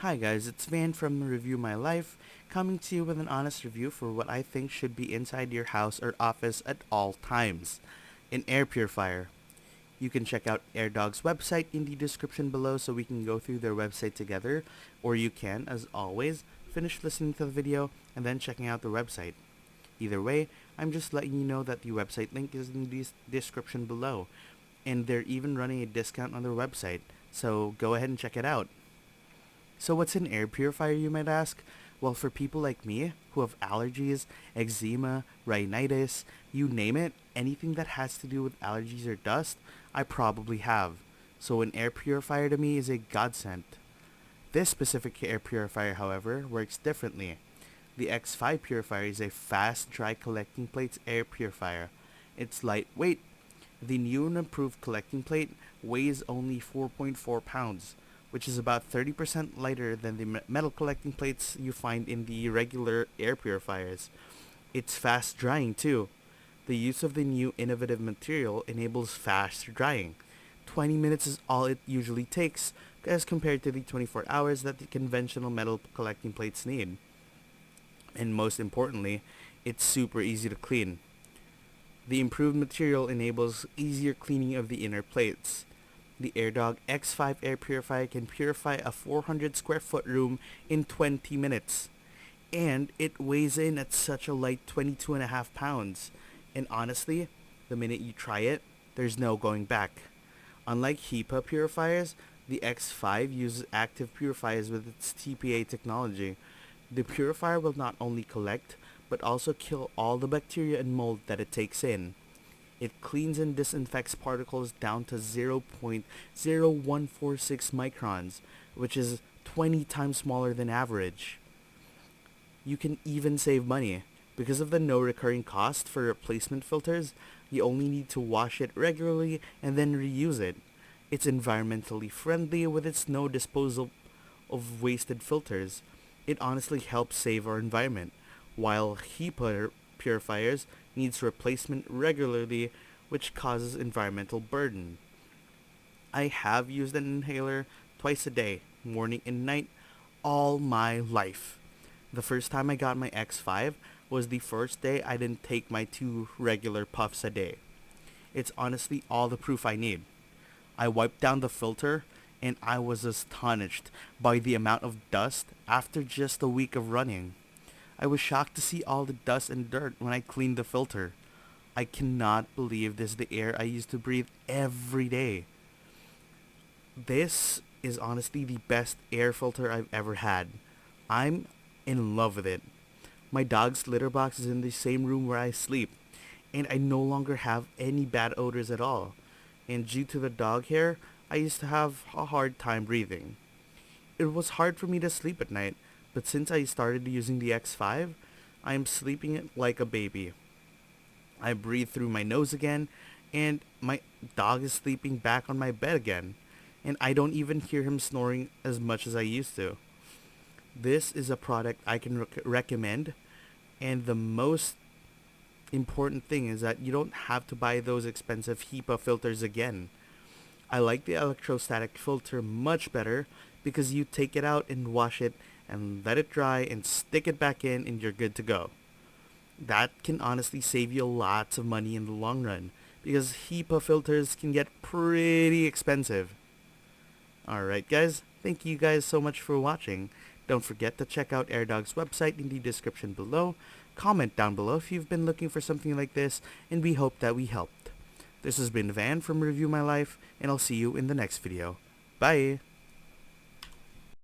Hi guys, it's Van from Review My Life, coming to you with an honest review for what I think should be inside your house or office at all times. An air purifier. You can check out AirDog's website in the description below so we can go through their website together, or you can, as always, finish listening to the video and then checking out the website. Either way, I'm just letting you know that the website link is in the description below, and they're even running a discount on their website, so go ahead and check it out. So what's an air purifier, you might ask? Well, for people like me, who have allergies, eczema, rhinitis, you name it, anything that has to do with allergies or dust, I probably have. So an air purifier to me is a godsend. This specific air purifier, however, works differently. The X5 purifier is a fast, dry collecting plates air purifier. It's lightweight. The new and improved collecting plate weighs only 4.4 pounds, which is about 30% lighter than the metal collecting plates you find in the regular air purifiers. It's fast drying too. The use of the new innovative material enables fast drying. 20 minutes is all it usually takes as compared to the 24 hours that the conventional metal collecting plates need. And most importantly, it's super easy to clean. The improved material enables easier cleaning of the inner plates. The AirDog X5 air purifier can purify a 400 square foot room in 20 minutes. And it weighs in at such a light 22.5 pounds. And honestly, the minute you try it, there's no going back. Unlike HEPA purifiers, the X5 uses active purifiers with its TPA technology. The purifier will not only collect, but also kill all the bacteria and mold that it takes in. It cleans and disinfects particles down to 0.0146 microns, which is 20 times smaller than average. You can even save money. Because of the no recurring cost for replacement filters, you only need to wash it regularly and then reuse it. It's environmentally friendly with its no disposal of wasted filters. It honestly helps save our environment, while HEPA purifiers needs replacement regularly, which causes environmental burden. I have used an inhaler twice a day, morning and night, all my life. The first time I got my X5 was the first day I didn't take my 2 regular puffs a day. It's honestly all the proof I need. I wiped down the filter and I was astonished by the amount of dust after just a week of running. I was shocked to see all the dust and dirt when I cleaned the filter. I cannot believe this is the air I used to breathe every day. This is honestly the best air filter I've ever had. I'm in love with it. My dog's litter box is in the same room where I sleep, and I no longer have any bad odors at all. And due to the dog hair, I used to have a hard time breathing. It was hard for me to sleep at night, but since I started using the X5, I am sleeping it like a baby. I breathe through my nose again, and my dog is sleeping back on my bed again, and I don't even hear him snoring as much as I used to. This is a product I can recommend, and the most important thing is that you don't have to buy those expensive HEPA filters again. I like the electrostatic filter much better because you take it out and wash it and let it dry and stick it back in and you're good to go. That can honestly save you lots of money in the long run because HEPA filters can get pretty expensive. Alright guys, thank you guys so much for watching. Don't forget to check out AirDog's website in the description below. Comment down below if you've been looking for something like this, and we hope that we helped. This has been Van from Review My Life, and I'll see you in the next video. Bye!